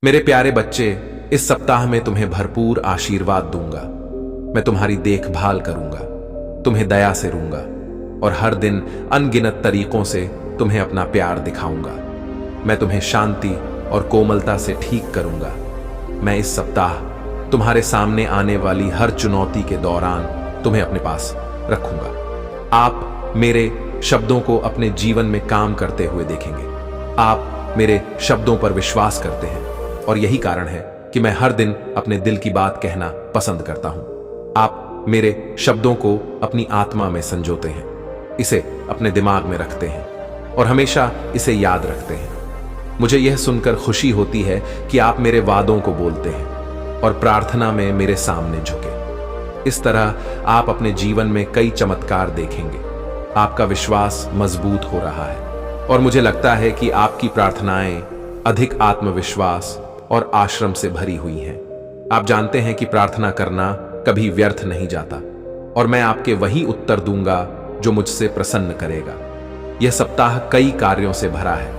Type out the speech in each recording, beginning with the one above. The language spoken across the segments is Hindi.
मेरे प्यारे बच्चे, इस सप्ताह में तुम्हें भरपूर आशीर्वाद दूंगा। मैं तुम्हारी देखभाल करूंगा, तुम्हें दया से रूंगा और हर दिन अनगिनत तरीकों से तुम्हें अपना प्यार दिखाऊंगा। मैं तुम्हें शांति और कोमलता से ठीक करूंगा। मैं इस सप्ताह तुम्हारे सामने आने वाली हर चुनौती के दौरान तुम्हें अपने पास रखूंगा। आप मेरे शब्दों को अपने जीवन में काम करते हुए देखेंगे। आप मेरे शब्दों पर विश्वास करते हैं और यही कारण है कि मैं हर दिन अपने दिल की बात कहना पसंद करता हूं। आप मेरे शब्दों को अपनी आत्मा में संजोते हैं, इसे अपने दिमाग में रखते हैं और हमेशा इसे याद रखते हैं। मुझे यह सुनकर खुशी होती है कि आप मेरे वादों को बोलते हैं और प्रार्थना में मेरे सामने झुके। इस तरह आप अपने जीवन में कई चमत्कार देखेंगे। आपका विश्वास मजबूत हो रहा है और मुझे लगता है कि आपकी प्रार्थनाएं अधिक आत्मविश्वास और आश्रम से भरी हुई हैं। आप जानते हैं कि प्रार्थना करना कभी व्यर्थ नहीं जाता और मैं आपके वही उत्तर दूंगा जो मुझसे प्रसन्न करेगा। यह सप्ताह कई कार्यों से भरा है,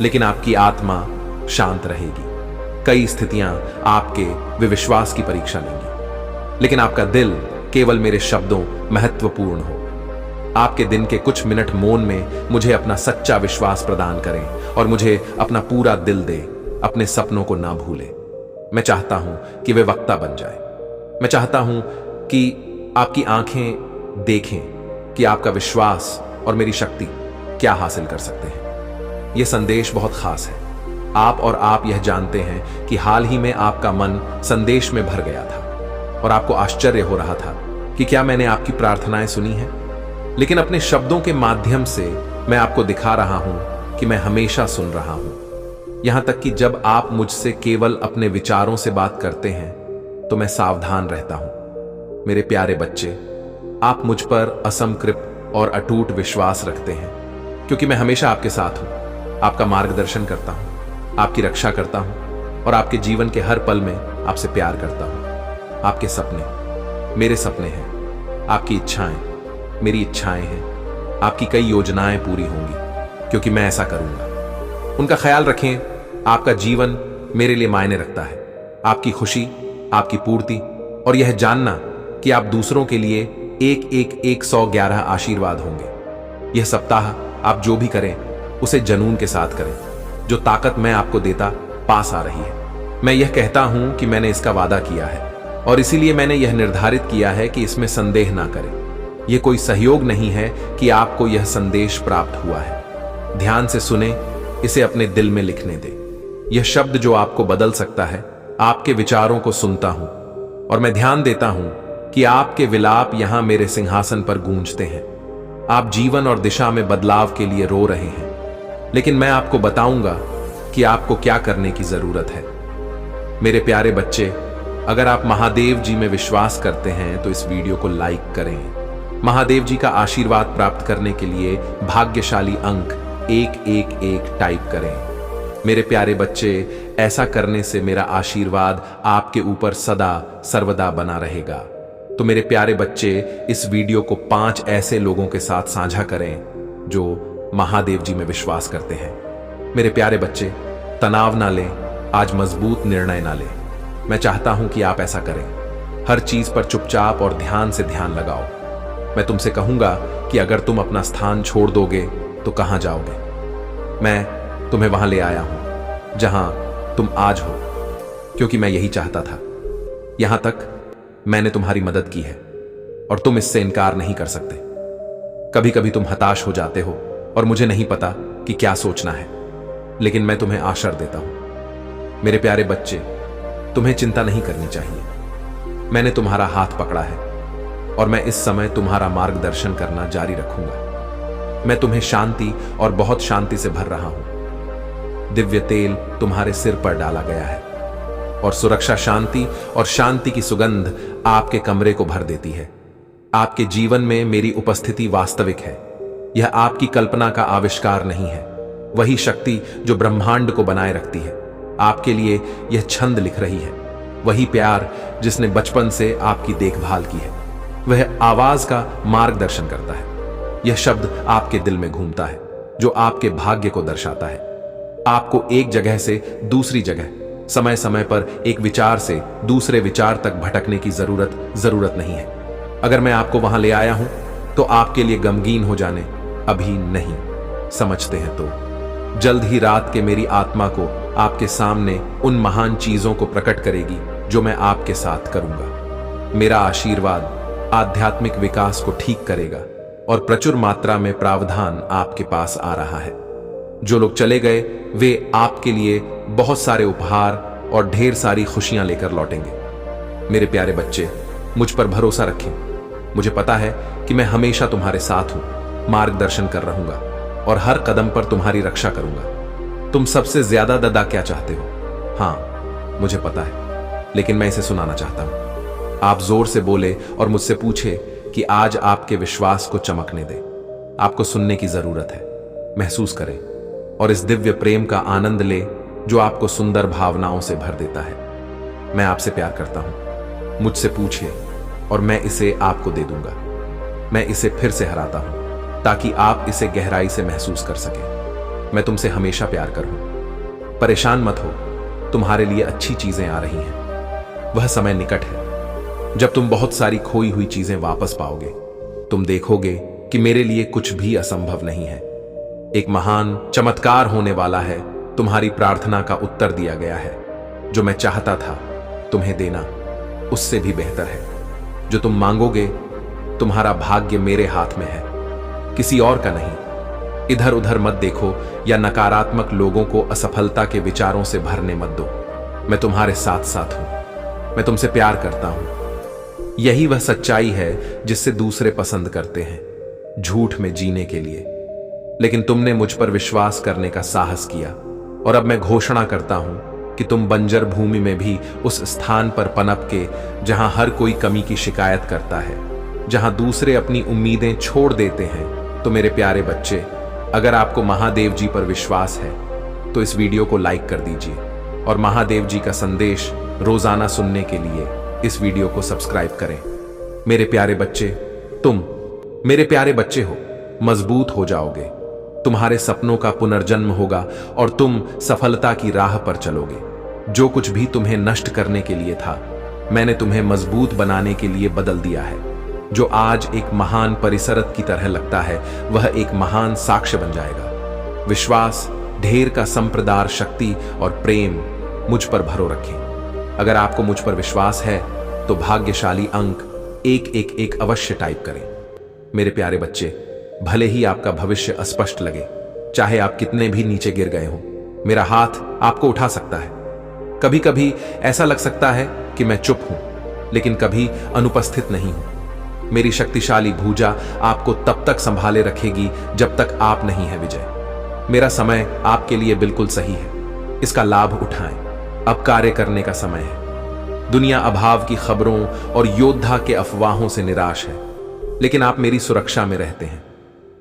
लेकिन आपकी आत्मा शांत रहेगी। कई स्थितियां आपके विश्वास की परीक्षा लेंगी, लेकिन आपका दिल केवल मेरे शब्दों महत्वपूर्ण हो। आपके दिन के कुछ मिनट मौन में मुझे अपना सच्चा विश्वास प्रदान करें और मुझे अपना पूरा दिल दे। अपने सपनों को ना भूले। मैं चाहता हूं कि वे वक्ता बन जाए। मैं चाहता हूं कि आपकी आंखें देखें कि आपका विश्वास और मेरी शक्ति क्या हासिल कर सकते हैं। यह संदेश बहुत खास है। आप और आप यह जानते हैं कि हाल ही में आपका मन संदेश में भर गया था और आपको आश्चर्य हो रहा था कि क्या मैंने आपकी प्रार्थनाएं सुनी हैं। लेकिन अपने शब्दों के माध्यम से मैं आपको दिखा रहा हूं कि मैं हमेशा सुन रहा हूं। यहां तक कि जब आप मुझसे केवल अपने विचारों से बात करते हैं तो मैं सावधान रहता हूं। मेरे प्यारे बच्चे, आप मुझ पर असंकृत और अटूट विश्वास रखते हैं क्योंकि मैं हमेशा आपके साथ हूं। आपका मार्गदर्शन करता हूं, आपकी रक्षा करता हूं और आपके जीवन के हर पल में आपसे प्यार करता हूं। आपके सपने मेरे सपने हैं, आपकी इच्छाएं मेरी इच्छाएं हैं। आपकी कई योजनाएं पूरी होंगी क्योंकि मैं ऐसा करूंगा। उनका ख्याल रखें। आपका जीवन मेरे लिए मायने रखता है। आपकी खुशी, आपकी पूर्ति और यह जानना कि आप दूसरों के लिए 111 आशीर्वाद होंगे। यह सप्ताह आप जो भी करें उसे जुनून के साथ करें। जो ताकत मैं आपको देता पास आ रही है। मैं यह कहता हूं कि मैंने इसका वादा किया है और इसीलिए मैंने यह निर्धारित किया है कि इसमें संदेह ना करें। यह कोई सहयोग नहीं है कि आपको यह संदेश प्राप्त हुआ है। ध्यान से सुने, इसे अपने दिल में लिखने दे। यह शब्द जो आपको बदल सकता है। आपके विचारों को सुनता हूं और मैं ध्यान देता हूं कि आपके विलाप यहां मेरे सिंहासन पर गूंजते हैं। आप जीवन और दिशा में बदलाव के लिए रो रहे हैं, लेकिन मैं आपको बताऊंगा कि आपको क्या करने की जरूरत है। मेरे प्यारे बच्चे, अगर आप महादेव जी में विश्वास करते हैं तो इस वीडियो को लाइक करें। महादेव जी का आशीर्वाद प्राप्त करने के लिए भाग्यशाली अंक 111 टाइप करें। मेरे प्यारे बच्चे, ऐसा करने से मेरा आशीर्वाद आपके ऊपर सदा सर्वदा बना रहेगा। तो मेरे प्यारे बच्चे, इस वीडियो को 5 ऐसे लोगों के साथ साझा करें जो महादेव जी में विश्वास करते हैं। मेरे प्यारे बच्चे, तनाव ना लें, आज मजबूत निर्णय ना लें। मैं चाहता हूं कि आप ऐसा करें। हर चीज पर चुपचाप और ध्यान से ध्यान लगाओ। मैं तुमसे कहूंगा कि अगर तुम अपना स्थान छोड़ दोगे तो कहां जाओगे। मैं तुम्हें वहां ले आया हूं जहां तुम आज हो, क्योंकि मैं यही चाहता था। यहां तक मैंने तुम्हारी मदद की है और तुम इससे इनकार नहीं कर सकते। कभी कभी तुम हताश हो जाते हो और मुझे नहीं पता कि क्या सोचना है, लेकिन मैं तुम्हें आश्वासन देता हूं। मेरे प्यारे बच्चे, तुम्हें चिंता नहीं करनी चाहिए। मैंने तुम्हारा हाथ पकड़ा है और मैं इस समय तुम्हारा मार्गदर्शन करना जारी रखूंगा। मैं तुम्हें शांति और बहुत शांति से भर रहा हूं। दिव्य तेल तुम्हारे सिर पर डाला गया है और सुरक्षा, शांति और शांति की सुगंध आपके कमरे को भर देती है। आपके जीवन में मेरी उपस्थिति वास्तविक है। यह आपकी कल्पना का आविष्कार नहीं है। वही शक्ति जो ब्रह्मांड को बनाए रखती है आपके लिए यह छंद लिख रही है। वही प्यार जिसने बचपन से आपकी देखभाल की है, वह आवाज का मार्गदर्शन करता है। यह शब्द आपके दिल में घूमता है जो आपके भाग्य को दर्शाता है। आपको एक जगह से दूसरी जगह समय समय पर एक विचार से दूसरे विचार तक भटकने की जरूरत नहीं है। अगर मैं आपको वहां ले आया हूं तो आपके लिए गमगीन हो जाने, अभी नहीं, समझते हैं तो जल्द ही रात के मेरी आत्मा को आपके सामने उन महान चीजों को प्रकट करेगी जो मैं आपके साथ करूंगा। मेरा आशीर्वाद आध्यात्मिक विकास को ठीक करेगा और प्रचुर मात्रा में प्रावधान आपके पास आ रहा है। जो लोग चले गए वे आपके लिए बहुत सारे उपहार और ढेर सारी खुशियां लेकर लौटेंगे। मेरे प्यारे बच्चे, मुझ पर भरोसा रखें। मुझे पता है कि मैं हमेशा तुम्हारे साथ हूं, मार्गदर्शन कर रहूंगा और हर कदम पर तुम्हारी रक्षा करूंगा। तुम सबसे ज्यादा दादा क्या चाहते हो? हां, मुझे पता है, लेकिन मैं इसे सुनाना चाहता हूं। आप जोर से बोले और मुझसे पूछे कि आज आपके विश्वास को चमकने दे। आपको सुनने की जरूरत है। महसूस करें और इस दिव्य प्रेम का आनंद ले जो आपको सुंदर भावनाओं से भर देता है। मैं आपसे प्यार करता हूं। मुझसे पूछिए और मैं इसे आपको दे दूंगा। मैं इसे फिर से हराता हूं ताकि आप इसे गहराई से महसूस कर सकें। मैं तुमसे हमेशा प्यार करूं। परेशान मत हो, तुम्हारे लिए अच्छी चीजें आ रही हैं। वह समय निकट है जब तुम बहुत सारी खोई हुई चीजें वापस पाओगे। तुम देखोगे कि मेरे लिए कुछ भी असंभव नहीं है। एक महान चमत्कार होने वाला है। तुम्हारी प्रार्थना का उत्तर दिया गया है। जो मैं चाहता था तुम्हें देना, उससे भी बेहतर है। जो तुम मांगोगे, तुम्हारा भाग्य मेरे हाथ में है, किसी और का नहीं। इधर उधर मत देखो या नकारात्मक लोगों को असफलता के विचारों से भरने मत दो। मैं तुम्हारे साथ साथ हूं। मैं तुमसे प्यार करता हूं। यही वह सच्चाई है जिससे दूसरे पसंद करते हैं, झूठ में जीने के लिए। लेकिन तुमने मुझ पर विश्वास करने का साहस किया और अब मैं घोषणा करता हूं कि तुम बंजर भूमि में भी उस स्थान पर पनप के जहां हर कोई कमी की शिकायत करता है, जहां दूसरे अपनी उम्मीदें छोड़ देते हैं। तो मेरे प्यारे बच्चे, अगर आपको महादेव जी पर विश्वास है तो इस वीडियो को लाइक कर दीजिए और महादेव जी का संदेश रोजाना सुनने के लिए इस वीडियो को सब्सक्राइब करें। मेरे प्यारे बच्चे, तुम मेरे प्यारे बच्चे हो। मजबूत हो जाओगे, तुम्हारे सपनों का पुनर्जन्म होगा और तुम सफलता की राह पर चलोगे। जो कुछ भी तुम्हें नष्ट करने के लिए था, मैंने तुम्हें मजबूत बनाने के लिए बदल दिया है। जो आज एक महान परिसरत की तरह लगता है, वह एक महान साक्ष्य बन जाएगा। विश्वास, ढेर का संप्रदाय शक्ति और प्रेम मुझ पर भरो रखें। अगर आपको मुझ पर विश्वास है तो भाग्यशाली अंक 111 अवश्य टाइप करें। मेरे प्यारे बच्चे, भले ही आपका भविष्य अस्पष्ट लगे, चाहे आप कितने भी नीचे गिर गए हों, मेरा हाथ आपको उठा सकता है। कभी कभी ऐसा लग सकता है कि मैं चुप हूं, लेकिन कभी अनुपस्थित नहीं हूं। मेरी शक्तिशाली भुजा आपको तब तक संभाले रखेगी जब तक आप नहीं है विजय। मेरा समय आपके लिए बिल्कुल सही है, इसका लाभ उठाएं। अब कार्य करने का समय है। दुनिया अभाव की खबरों और योद्धा के अफवाहों से निराश है, लेकिन आप मेरी सुरक्षा में रहते हैं।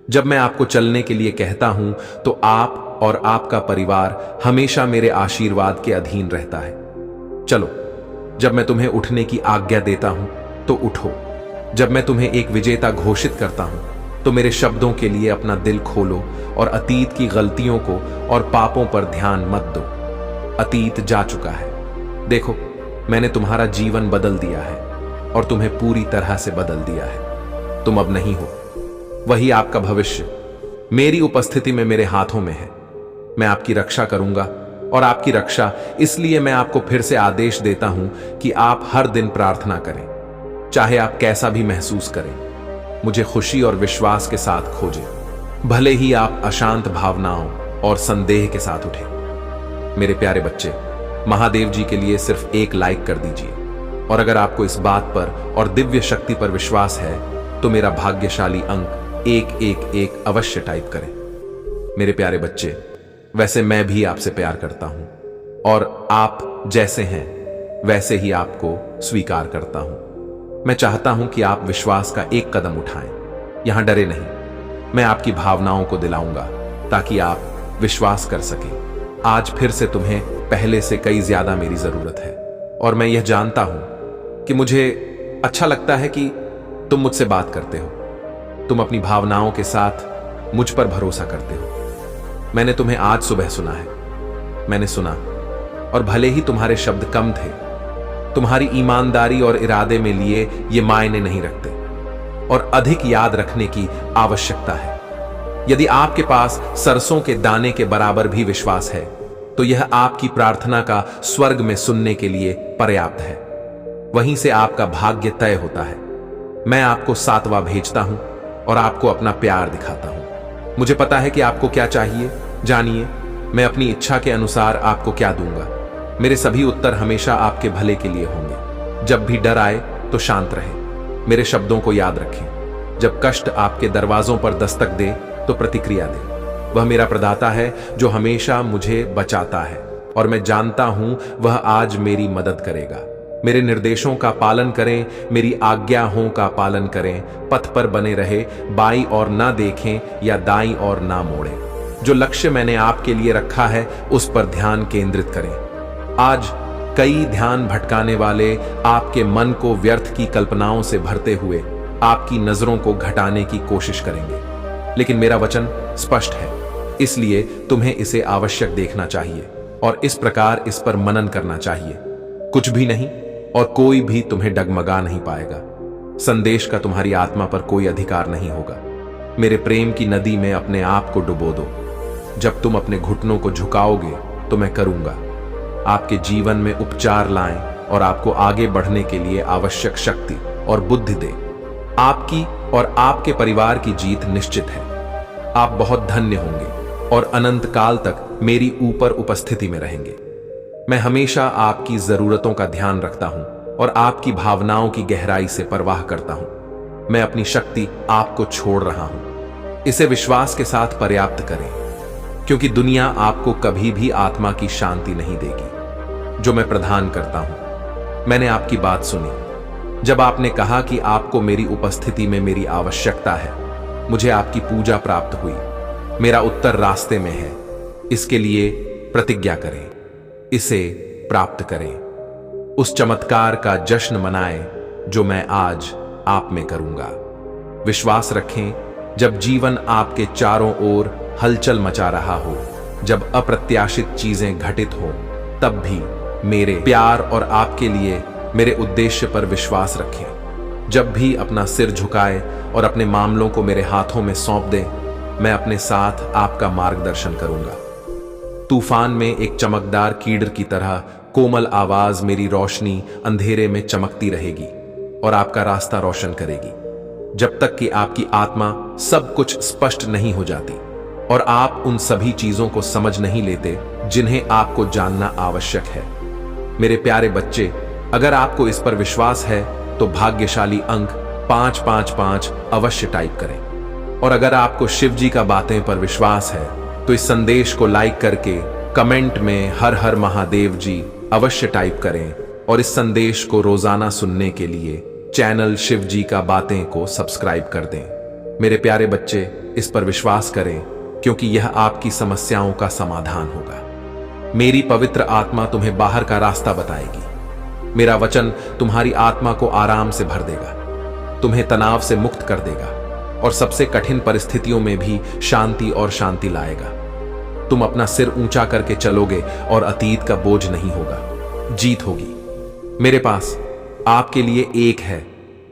जब मैं आपको चलने के लिए कहता हूं तो आप और आपका परिवार हमेशा मेरे आशीर्वाद के अधीन रहता है। चलो, जब मैं तुम्हें उठने की आज्ञा देता हूं तो उठो। जब मैं तुम्हें एक विजेता घोषित करता हूं तो मेरे शब्दों के लिए अपना दिल खोलो और अतीत की गलतियों को और पापों पर ध्यान मत दो। अतीत जा चुका है। देखो, मैंने तुम्हारा जीवन बदल दिया है और तुम्हें पूरी तरह से बदल दिया है। तुम अब नहीं हो, वही आपका भविष्य मेरी उपस्थिति में मेरे हाथों में है। मैं आपकी रक्षा करूंगा और आपकी रक्षा इसलिए मैं आपको फिर से आदेश देता हूं कि आप हर दिन प्रार्थना करें, चाहे आप कैसा भी महसूस करें। मुझे खुशी और विश्वास के साथ खोजें, भले ही आप अशांत भावनाओं और संदेह के साथ उठें। मेरे प्यारे बच्चे, महादेव जी के लिए सिर्फ एक लाइक कर दीजिए और अगर आपको इस बात पर और दिव्य शक्ति पर विश्वास है तो मेरा भाग्यशाली अंक 111 अवश्य टाइप करें। मेरे प्यारे बच्चे, वैसे मैं भी आपसे प्यार करता हूं और आप जैसे हैं वैसे ही आपको स्वीकार करता हूं। मैं चाहता हूं कि आप विश्वास का एक कदम उठाएं। यहां डरे नहीं, मैं आपकी भावनाओं को दिलाऊंगा ताकि आप विश्वास कर सकें। आज फिर से तुम्हें पहले से कई ज्यादा मेरी जरूरत है और मैं यह जानता हूं कि मुझे अच्छा लगता है कि तुम मुझसे बात करते हो। तुम अपनी भावनाओं के साथ मुझ पर भरोसा करते हो। मैंने तुम्हें आज सुबह सुना है। मैंने सुना और भले ही तुम्हारे शब्द कम थे, तुम्हारी ईमानदारी और इरादे में लिए ये मायने नहीं रखते और अधिक याद रखने की आवश्यकता है। यदि आपके पास सरसों के दाने के बराबर भी विश्वास है तो यह आपकी प्रार्थना का स्वर्ग में सुनने के लिए पर्याप्त है। वहीं से आपका भाग्य तय होता है। मैं आपको सातवां भेजता हूं और आपको अपना प्यार दिखाता हूं। मुझे पता है कि आपको क्या चाहिए। जानिए, मैं अपनी इच्छा के अनुसार आपको क्या दूंगा। मेरे सभी उत्तर हमेशा आपके भले के लिए होंगे। जब भी डर आए तो शांत रहें, मेरे शब्दों को याद रखें। जब कष्ट आपके दरवाजों पर दस्तक दे तो प्रतिक्रिया दे। वह मेरा प्रदाता है जो हमेशा मुझे बचाता है और मैं जानता हूं वह आज मेरी मदद करेगा। मेरे निर्देशों का पालन करें, मेरी आज्ञाओं का पालन करें, पथ पर बने रहे, बाईं ओर ना देखें या दाईं ओर ना मोड़ें। जो लक्ष्य मैंने आपके लिए रखा है उस पर ध्यान केंद्रित करें। आज कई ध्यान भटकाने वाले आपके मन को व्यर्थ की कल्पनाओं से भरते हुए आपकी नजरों को घटाने की कोशिश करेंगे, लेकिन मेरा वचन स्पष्ट है, इसलिए तुम्हें इसे आवश्यक देखना चाहिए और इस प्रकार इस पर मनन करना चाहिए। कुछ भी नहीं और कोई भी तुम्हें डगमगा नहीं पाएगा। संदेश का तुम्हारी आत्मा पर कोई अधिकार नहीं होगा। मेरे प्रेम की नदी में अपने आप को डुबो दो। जब तुम अपने घुटनों को झुकाओगे तो मैं करूंगा। आपके जीवन में उपचार लाएं और आपको आगे बढ़ने के लिए आवश्यक शक्ति और बुद्धि दे। आपकी और आपके परिवार की जीत निश्चित है। आप बहुत धन्य होंगे और अनंत काल तक मेरी ऊपर उपस्थिति में रहेंगे। मैं हमेशा आपकी जरूरतों का ध्यान रखता हूं और आपकी भावनाओं की गहराई से परवाह करता हूं। मैं अपनी शक्ति आपको छोड़ रहा हूं। इसे विश्वास के साथ पर्याप्त करें, क्योंकि दुनिया आपको कभी भी आत्मा की शांति नहीं देगी जो मैं प्रदान करता हूं। मैंने आपकी बात सुनी जब आपने कहा कि आपको मेरी उपस्थिति में मेरी आवश्यकता है। मुझे आपकी पूजा प्राप्त हुई। मेरा उत्तर रास्ते में है। इसके लिए प्रतिज्ञा करें, इसे प्राप्त करें। उस चमत्कार का जश्न मनाएं जो मैं आज आप में करूंगा। विश्वास रखें, जब जीवन आपके चारों ओर हलचल मचा रहा हो, जब अप्रत्याशित चीजें घटित हो, तब भी मेरे प्यार और आपके लिए मेरे उद्देश्य पर विश्वास रखें। जब भी अपना सिर झुकाए और अपने मामलों को मेरे हाथों में सौंप दें, मैं अपने साथ आपका मार्गदर्शन करूंगा। तूफान में एक चमकदार कीड़र की तरह कोमल आवाज मेरी रोशनी अंधेरे में चमकती रहेगी और आपका रास्ता रोशन करेगी, जब तक कि आपकी आत्मा सब कुछ स्पष्ट नहीं हो जाती और आप उन सभी चीजों को समझ नहीं लेते जिन्हें आपको जानना आवश्यक है। मेरे प्यारे बच्चे, अगर आपको इस पर विश्वास है तो भाग्यशाली अंक 555 अवश्य टाइप करें। और अगर आपको शिव जी का बातें पर विश्वास है तो इस संदेश को लाइक करके कमेंट में हर हर महादेव जी अवश्य टाइप करें और इस संदेश को रोजाना सुनने के लिए चैनल शिव जी का बातें को सब्सक्राइब कर दें। मेरे प्यारे बच्चे, इस पर विश्वास करें क्योंकि यह आपकी समस्याओं का समाधान होगा। मेरी पवित्र आत्मा तुम्हें बाहर का रास्ता बताएगी। मेरा वचन तुम्हारी आत्मा को आराम से भर देगा, तुम्हें तनाव से मुक्त कर देगा और सबसे कठिन परिस्थितियों में भी शांति और शांति लाएगा। तुम अपना सिर ऊंचा करके चलोगे और अतीत का बोझ नहीं होगा, जीत होगी। मेरे पास आपके लिए एक है,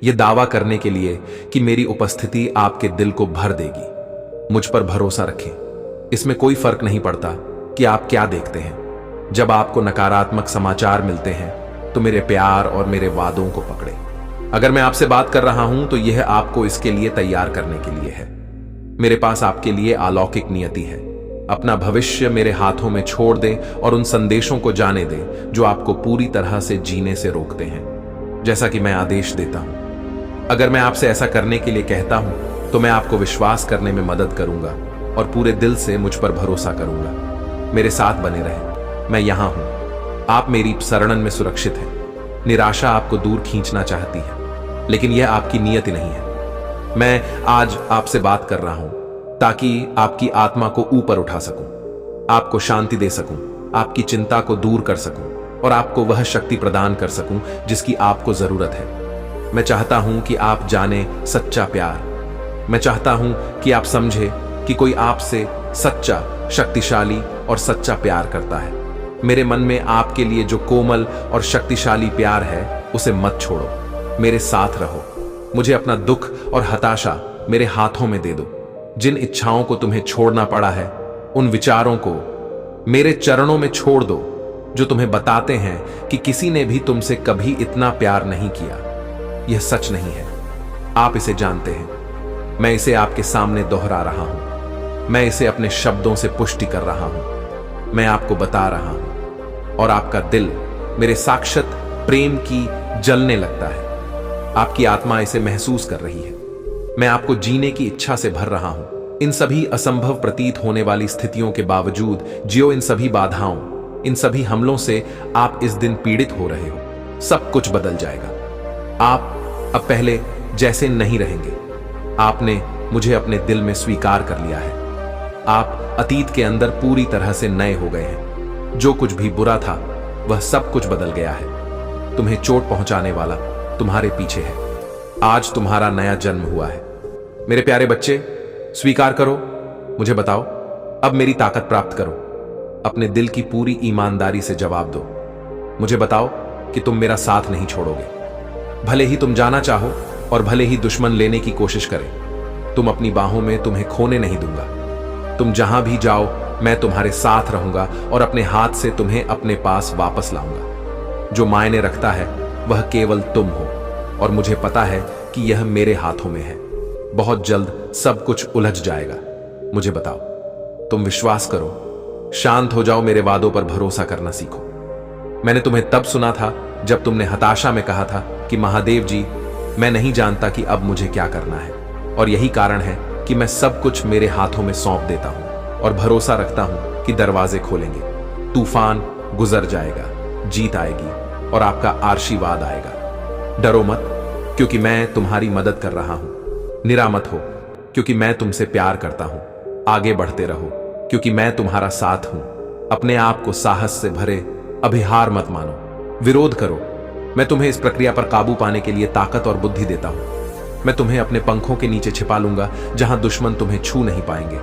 यह दावा करने के लिए कि मेरी उपस्थिति आपके दिल को भर देगी। मुझ पर भरोसा रखें। इसमें कोई फर्क नहीं पड़ता कि आप क्या देखते हैं। जब आपको नकारात्मक समाचार मिलते हैं तो मेरे प्यार और मेरे वादों को पकड़े। अगर मैं आपसे बात कर रहा हूं तो यह आपको इसके लिए तैयार करने के लिए है। मेरे पास आपके लिए अलौकिक नियति है। अपना भविष्य मेरे हाथों में छोड़ दें और उन संदेशों को जाने दें जो आपको पूरी तरह से जीने से रोकते हैं, जैसा कि मैं आदेश देता हूं। अगर मैं आपसे ऐसा करने के लिए कहता हूं तो मैं आपको विश्वास करने में मदद करूंगा और पूरे दिल से मुझ पर भरोसा करूंगा। मेरे साथ बने रहें, मैं यहां हूं। आप मेरी शरणन में सुरक्षित हैं। निराशा आपको दूर खींचना चाहती है, लेकिन यह आपकी नियति नहीं है। मैं आज आपसे बात कर रहा हूं ताकि आपकी आत्मा को ऊपर उठा सकूं, आपको शांति दे सकूं, आपकी चिंता को दूर कर सकूं और आपको वह शक्ति प्रदान कर सकूं जिसकी आपको जरूरत है। मैं चाहता हूं कि आप जाने सच्चा प्यार। मैं चाहता हूं कि आप समझे कि कोई आपसे सच्चा, शक्तिशाली और सच्चा प्यार करता है। मेरे मन में आपके लिए जो कोमल और शक्तिशाली प्यार है उसे मत छोड़ो। मेरे साथ रहो। मुझे अपना दुख और हताशा मेरे हाथों में दे दो। जिन इच्छाओं को तुम्हें छोड़ना पड़ा है, उन विचारों को मेरे चरणों में छोड़ दो जो तुम्हें बताते हैं कि किसी ने भी तुमसे कभी इतना प्यार नहीं किया। यह सच नहीं है, आप इसे जानते हैं। मैं इसे आपके सामने दोहरा रहा हूं। मैं इसे अपने शब्दों से पुष्टि कर रहा हूं। मैं आपको बता रहा हूं और आपका दिल मेरे साक्षात प्रेम की जलने लगता है। आपकी आत्मा इसे महसूस कर रही है। मैं आपको जीने की इच्छा से भर रहा हूं। इन सभी असंभव प्रतीत होने वाली स्थितियों के बावजूद जियो इन सभी बाधाओं, इन सभी हमलों से आप इस दिन पीड़ित हो रहे हो। सब कुछ बदल जाएगा। आप अब पहले जैसे नहीं रहेंगे। आपने मुझे अपने दिल में स्वीकार कर लिया है। आप अतीत के अंदर पूरी तरह से नए हो गए हैं। जो कुछ भी बुरा था वह सब कुछ बदल गया है। तुम्हें चोट पहुंचाने वाला तुम्हारे पीछे है। आज तुम्हारा नया जन्म हुआ है। मेरे प्यारे बच्चे, स्वीकार करो। मुझे बताओ, अब मेरी ताकत प्राप्त करो। अपने दिल की पूरी ईमानदारी से जवाब दो। मुझे बताओ कि तुम मेरा साथ नहीं छोड़ोगे। भले ही तुम जाना चाहो और भले ही दुश्मन लेने की कोशिश करे, तुम अपनी बाहों में तुम्हें खोने नहीं दूंगा। तुम जहां भी जाओ मैं तुम्हारे साथ रहूंगा और अपने हाथ से तुम्हें अपने पास वापस लाऊंगा। जो मायने रखता है वह केवल तुम हो और मुझे पता है कि यह मेरे हाथों में है। बहुत जल्द सब कुछ उलझ जाएगा। मुझे बताओ, तुम विश्वास करो। शांत हो जाओ। मेरे वादों पर भरोसा करना सीखो। मैंने तुम्हें तब सुना था जब तुमने हताशा में कहा था कि महादेव जी, मैं नहीं जानता कि अब मुझे क्या करना है, और यही कारण है कि मैं सब कुछ मेरे हाथों में सौंप देता हूं और भरोसा रखता हूं कि दरवाजे खोलेंगे, तूफान गुजर जाएगा, जीत आएगी और आपका आशीर्वाद आएगा। डरो मत, क्योंकि मैं तुम्हारी मदद कर रहा हूं। निरामत हो, क्योंकि मैं तुमसे प्यार करता हूं। आगे बढ़ते रहो, क्योंकि मैं तुम्हारा साथ हूं। अपने आप को साहस से भरे अभिहार मत मानो। विरोध करो। मैं तुम्हें इस प्रक्रिया पर काबू पाने के लिए ताकत और बुद्धि देता हूं। मैं तुम्हें अपने पंखों के नीचे छिपा लूंगा, जहां दुश्मन तुम्हें छू नहीं पाएंगे।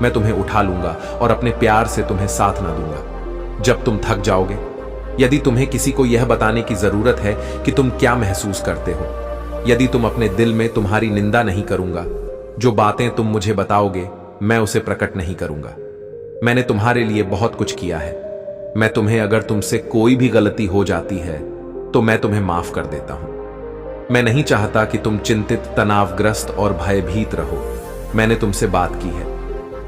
मैं तुम्हें उठा लूंगा और अपने प्यार से तुम्हें साथ ना दूंगा। जब तुम थक जाओगे, यदि तुम्हें किसी को यह बताने की जरूरत है कि तुम क्या महसूस करते हो, यदि तुम अपने दिल में तुम्हारी निंदा नहीं करूंगा, जो बातें तुम मुझे बताओगे मैं उसे प्रकट नहीं करूंगा। मैंने तुम्हारे लिए बहुत कुछ किया है। मैं तुम्हें, अगर तुमसे कोई भी गलती हो जाती है तो मैं तुम्हें माफ कर देता हूं। मैं नहीं चाहता कि तुम चिंतित, तनावग्रस्त और भयभीत रहो। मैंने तुमसे बात की है।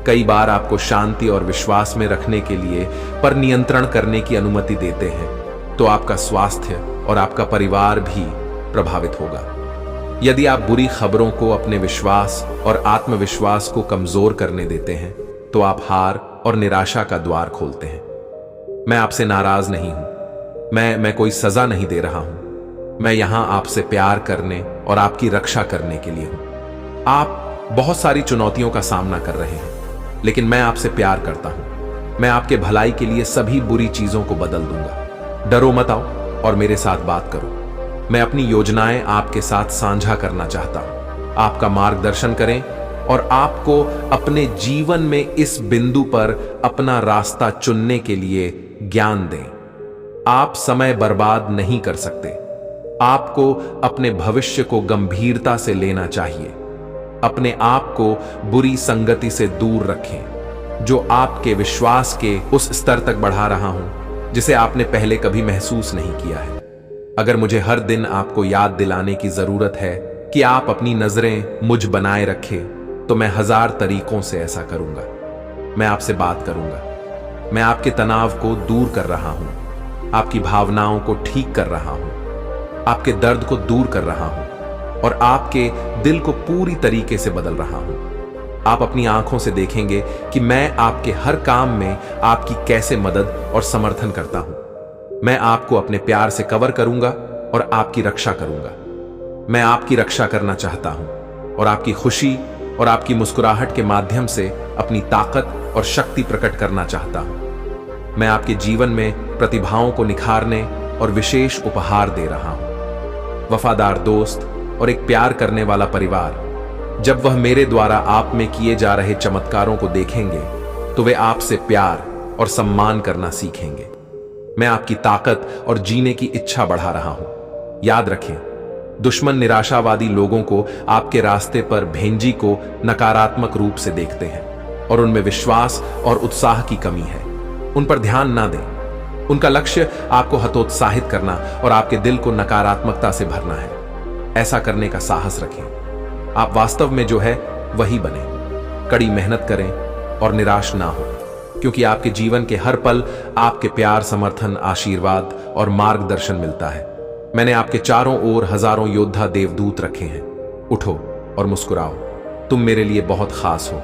कई बार आपको शांति और विश्वास में रखने के लिए पर नियंत्रण करने की अनुमति देते हैं, तो आपका स्वास्थ्य और आपका परिवार भी प्रभावित होगा। यदि आप बुरी खबरों को अपने विश्वास और आत्मविश्वास को कमजोर करने देते हैं, तो आप हार और निराशा का द्वार खोलते हैं। मैं आपसे नाराज नहीं हूं। मैं कोई सजा नहीं दे रहा हूं। मैं यहां आपसे प्यार करने और आपकी रक्षा करने के लिए हूं। आप बहुत सारी चुनौतियों का सामना कर रहे हैं, लेकिन मैं आपसे प्यार करता हूं। मैं आपके भलाई के लिए सभी बुरी चीजों को बदल दूंगा। डरो मत, आओ और मेरे साथ बात करो। मैं अपनी योजनाएं आपके साथ साझा करना चाहता हूं। आपका मार्गदर्शन करें और आपको अपने जीवन में इस बिंदु पर अपना रास्ता चुनने के लिए ज्ञान दें। आप समय बर्बाद नहीं कर सकते। आपको अपने भविष्य को गंभीरता से लेना चाहिए। अपने आप को बुरी संगति से दूर रखें, जो आपके विश्वास के उस स्तर तक बढ़ा रहा हूं जिसे आपने पहले कभी महसूस नहीं किया है। अगर मुझे हर दिन आपको याद दिलाने की जरूरत है कि आप अपनी नजरें मुझ बनाए रखें, तो मैं 1000 तरीकों से ऐसा करूंगा। मैं आपसे बात करूंगा। मैं आपके तनाव को दूर कर रहा हूं, आपकी भावनाओं को ठीक कर रहा हूं, आपके दर्द को दूर कर रहा हूं और आपके दिल को पूरी तरीके से बदल रहा हूं। आप अपनी आंखों से देखेंगे कि मैं आपके हर काम में आपकी कैसे मदद और समर्थन करता हूं। मैं आपको अपने प्यार से कवर करूंगा और आपकी रक्षा करूंगा। मैं आपकी रक्षा करना चाहता हूं और आपकी खुशी और आपकी मुस्कुराहट के माध्यम से अपनी ताकत और शक्ति प्रकट करना चाहता हूं। मैं आपके जीवन में प्रतिभाओं को निखारने और विशेष उपहार दे रहा हूं। वफादार दोस्त और एक प्यार करने वाला परिवार, जब वह मेरे द्वारा आप में किए जा रहे चमत्कारों को देखेंगे, तो वे आपसे प्यार और सम्मान करना सीखेंगे। मैं आपकी ताकत और जीने की इच्छा बढ़ा रहा हूं। याद रखें, दुश्मन निराशावादी लोगों को आपके रास्ते पर भेंजी को नकारात्मक रूप से देखते हैं और उनमें विश्वास और उत्साह की कमी है। उन पर ध्यान ना दें। उनका लक्ष्य आपको हतोत्साहित करना और आपके दिल को नकारात्मकता से भरना है। ऐसा करने का साहस रखें। आप वास्तव में जो है वही बने। कड़ी मेहनत करें और निराश ना हो, क्योंकि आपके जीवन के हर पल आपके प्यार, समर्थन, आशीर्वाद और मार्गदर्शन मिलता है। मैंने आपके चारों ओर हजारों योद्धा देवदूत रखे हैं। उठो और मुस्कुराओ। तुम मेरे लिए बहुत खास हो।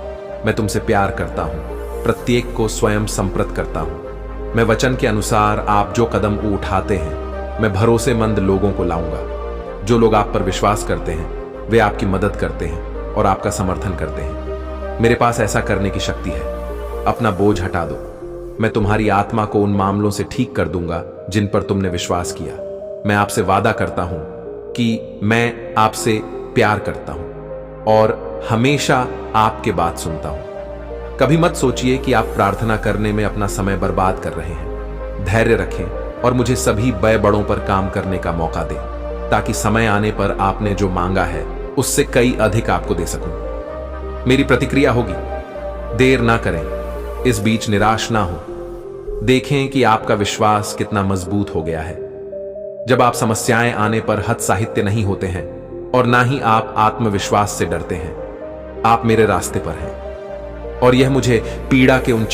मैं तुमसे प्यार करता हूं, प्रत्येक को स्वयं संप्रत करता हूं। मैं वचन के अनुसार आप जो कदम उठाते हैं, मैं भरोसेमंद लोगों को लाऊंगा। जो लोग आप पर विश्वास करते हैं, वे आपकी मदद करते हैं और आपका समर्थन करते हैं। मेरे पास ऐसा करने की शक्ति है। अपना बोझ हटा दो। मैं तुम्हारी आत्मा को उन मामलों से ठीक कर दूंगा जिन पर तुमने विश्वास किया। मैं आपसे वादा करता हूं कि मैं आपसे प्यार करता हूं और हमेशा आपके बात सुनता हूं। कभी मत सोचिए कि आप प्रार्थना करने में अपना समय बर्बाद कर रहे हैं। धैर्य रखें और मुझे सभी बड़े बड़ों पर काम करने का मौका दें, ताकि समय आने पर आपने जो मांगा है उससे कई अधिक आपको दे सकूं। मेरी प्रतिक्रिया होगी। देर ना करें। इस बीच निराश ना हो। देखें कि आपका विश्वास कितना मजबूत हो गया है। जब आप समस्याएं आने पर हतसाहित्य नहीं होते हैं और ना ही आप आत्मविश्वास से डरते हैं। आप मेरे रास्ते पर हैं और यह मुझे पीड़ा के उन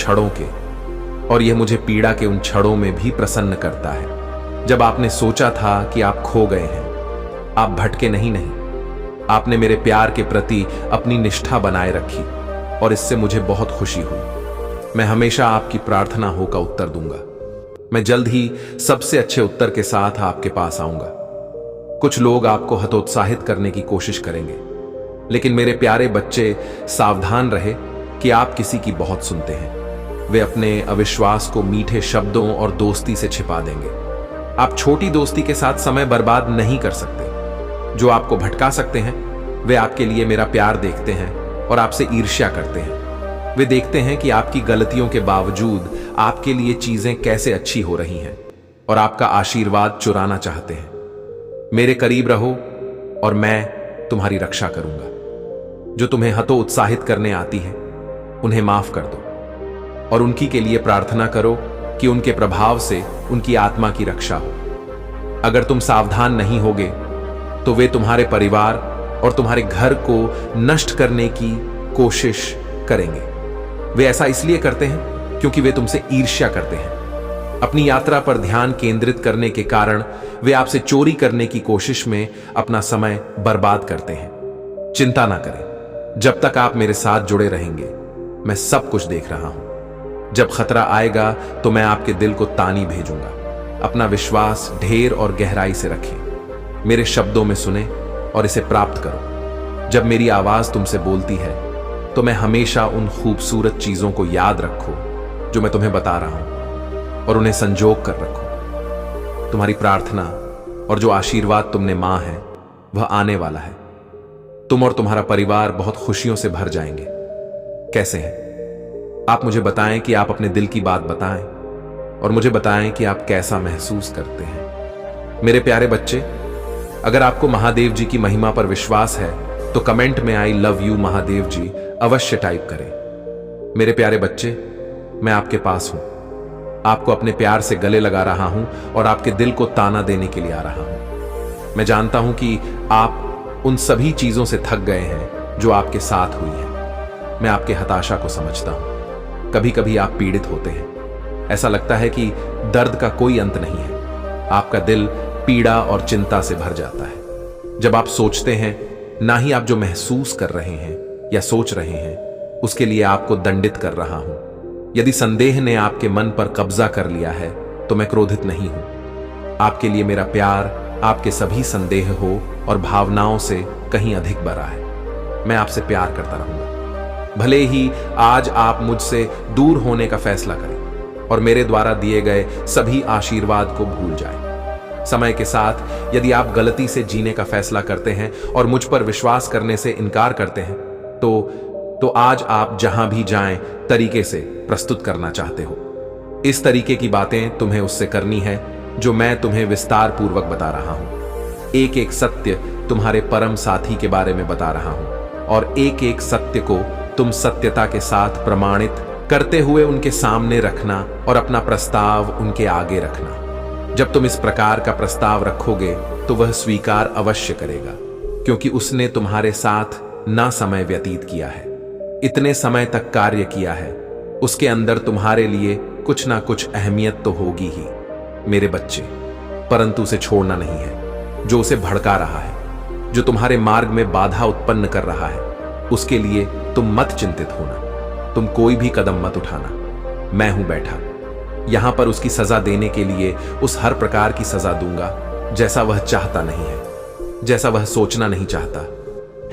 क्षणों में भी प्रसन्न करता है जब आपने सोचा था कि आप खो गए हैं। आप भटके नहीं। आपने मेरे प्यार के प्रति अपनी निष्ठा बनाए रखी और इससे मुझे बहुत खुशी हुई। मैं हमेशा आपकी प्रार्थना का उत्तर दूंगा। मैं जल्द ही सबसे अच्छे उत्तर के साथ आपके पास आऊंगा। कुछ लोग आपको हतोत्साहित करने की कोशिश करेंगे, लेकिन मेरे प्यारे बच्चे, सावधान रहे कि आप किसी की बहुत सुनते हैं। वे अपने अविश्वास को मीठे शब्दों और दोस्ती से छिपा देंगे। आप छोटी दोस्ती के साथ समय बर्बाद नहीं कर सकते। जो आपको भटका सकते हैं, वे आपके लिए मेरा प्यार देखते हैं और आपसे ईर्ष्या करते हैं। वे देखते हैं कि आपकी गलतियों के बावजूद आपके लिए चीजें कैसे अच्छी हो रही हैं और आपका आशीर्वाद चुराना चाहते हैं। मेरे करीब रहो और मैं तुम्हारी रक्षा करूंगा। जो तुम्हें हतोत्साहित करने आती है, उन्हें माफ कर दो और उनकी के लिए प्रार्थना करो कि उनके प्रभाव से उनकी आत्मा की रक्षा हो। अगर तुम सावधान नहीं होगे तो वे तुम्हारे परिवार और तुम्हारे घर को नष्ट करने की कोशिश करेंगे। वे ऐसा इसलिए करते हैं क्योंकि वे तुमसे ईर्ष्या करते हैं। अपनी यात्रा पर ध्यान केंद्रित करने के कारण वे आपसे चोरी करने की कोशिश में अपना समय बर्बाद करते हैं। चिंता ना करें। जब तक आप मेरे साथ जुड़े रहेंगे, मैं सब कुछ देख रहा हूं। जब खतरा आएगा तो मैं आपके दिल को तानी भेजूंगा। अपना विश्वास ढेर और गहराई से रखें। मेरे शब्दों में सुने और इसे प्राप्त करो। जब मेरी आवाज तुमसे बोलती है तो मैं हमेशा उन खूबसूरत चीजों को याद रखो जो मैं तुम्हें बता रहा हूं और उन्हें संजोग कर रखो। तुम्हारी प्रार्थना और जो आशीर्वाद तुमने मां है, वह आने वाला है। तुम और तुम्हारा परिवार बहुत खुशियों से भर जाएंगे। कैसे हैं आप? मुझे बताएं कि आप अपने दिल की बात बताएं और मुझे बताएं कि आप कैसा महसूस करते हैं। मेरे प्यारे बच्चे, अगर आपको महादेव जी की महिमा पर विश्वास है तो कमेंट में आई लव यू महादेव जी अवश्य टाइप करें। मेरे प्यारे बच्चे, मैं आपके पास हूं। आपको अपने प्यार से गले लगा रहा हूं और आपके दिल को ताना देने के लिए आ रहा हूं। मैं जानता हूं कि आप उन सभी चीजों से थक गए हैं जो आपके साथ हुई है। मैं आपके हताशा को समझता हूं। कभी कभी आप पीड़ित होते हैं। ऐसा लगता है कि दर्द का कोई अंत नहीं है। आपका दिल पीड़ा और चिंता से भर जाता है। जब आप सोचते हैं, ना ही आप जो महसूस कर रहे हैं या सोच रहे हैं, उसके लिए आपको दंडित कर रहा हूं। यदि संदेह ने आपके मन पर कब्जा कर लिया है तो मैं क्रोधित नहीं हूं। आपके लिए मेरा प्यार आपके सभी संदेह हो और भावनाओं से कहीं अधिक बड़ा है। मैं आपसे प्यार करता रहूंगा। भले ही आज आप मुझसे दूर होने का फैसला करें और मेरे द्वारा दिए गए सभी आशीर्वाद को भूल जाएं। समय के साथ यदि आप गलती से जीने का फैसला करते हैं और मुझ पर विश्वास करने से इनकार करते हैं तो आज आप जहां भी जाएं तरीके से प्रस्तुत करना चाहते हो। इस तरीके की बातें तुम्हें उससे करनी है जो मैं तुम्हें विस्तार पूर्वक बता रहा हूं। एक एक सत्य तुम्हारे परम साथी के बारे में बता रहा हूं और एक एक सत्य को तुम सत्यता के साथ प्रमाणित करते हुए उनके सामने रखना और अपना प्रस्ताव उनके आगे रखना। जब तुम इस प्रकार का प्रस्ताव रखोगे तो वह स्वीकार अवश्य करेगा, क्योंकि उसने तुम्हारे साथ ना समय व्यतीत किया है, इतने समय तक कार्य किया है। उसके अंदर तुम्हारे लिए कुछ ना कुछ अहमियत तो होगी ही मेरे बच्चे, परंतु उसे छोड़ना नहीं है जो उसे भड़का रहा है, जो तुम्हारे मार्ग में बाधा उत्पन्न कर रहा है। उसके लिए तुम मत चिंतित होना, तुम कोई भी कदम मत उठाना। मैं हूं बैठा यहां पर उसकी सजा देने के लिए। उस हर प्रकार की सजा दूंगा जैसा वह चाहता नहीं है, जैसा वह सोचना नहीं चाहता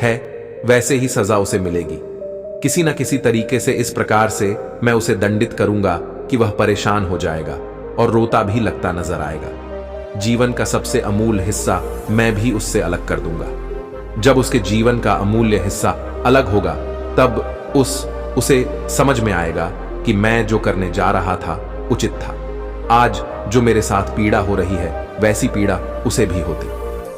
है, वैसे ही सजा उसे मिलेगी। किसी न किसी तरीके से इस प्रकार से मैं उसे दंडित करूंगा कि वह परेशान हो जाएगा और रोता भी लगता नजर आएगा। जीवन का सबसे अमूल्य हिस्सा मैं भी उससे अलग कर दूंगा। जब उसके जीवन का अमूल्य हिस्सा अलग होगा तब उसे समझ में आएगा कि मैं जो करने जा रहा था उचित था। आज जो मेरे साथ पीड़ा हो रही है वैसी पीड़ा उसे भी होती।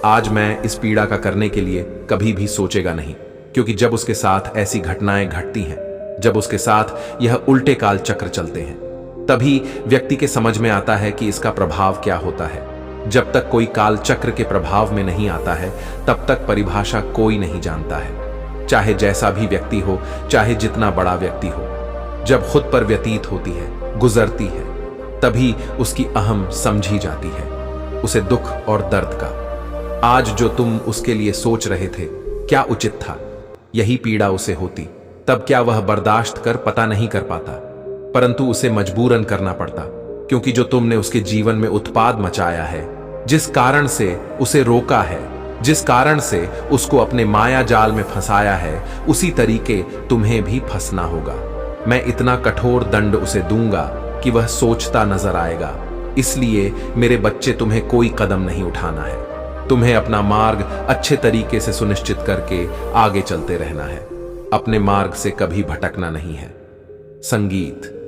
आज मैं इस पीड़ा का करने के लिए कभी भी सोचेगा नहीं, क्योंकि जब उसके साथ ऐसी घटनाएं घटती हैं, जब उसके साथ यह उल्टे काल चक्र चलते हैं, तभी व्यक्ति के समझ में आता है कि इसका प्रभाव क्या होता है। जब तक कोई काल चक्र के प्रभाव में नहीं आता है तब तक परिभाषा कोई नहीं जानता है, चाहे जैसा भी व्यक्ति हो, चाहे जितना बड़ा व्यक्ति हो। जब खुद पर व्यतीत होती है, गुजरती है, तभी उसकी अहम समझी जाती है, उसे दुख और दर्द का। आज जो तुम उसके लिए सोच रहे थे क्या उचित था, यही पीड़ा उसे होती, तब क्या वह बर्दाश्त कर पता नहीं कर पाता, परंतु उसे मजबूरन करना पड़ता, क्योंकि जो तुमने उसके जीवन में उत्पाद मचाया है, जिस कारण से उसे रोका है, जिस कारण से उसको अपने माया जाल में फंसाया है, उसी तरीके तुम्हें भी फंसना होगा। मैं इतना कठोर दंड उसे दूंगा कि वह सोचता नजर आएगा। इसलिए मेरे बच्चे, तुम्हें कोई कदम नहीं उठाना है, तुम्हें अपना मार्ग अच्छे तरीके से सुनिश्चित करके आगे चलते रहना है, अपने मार्ग से कभी भटकना नहीं है। संगीत।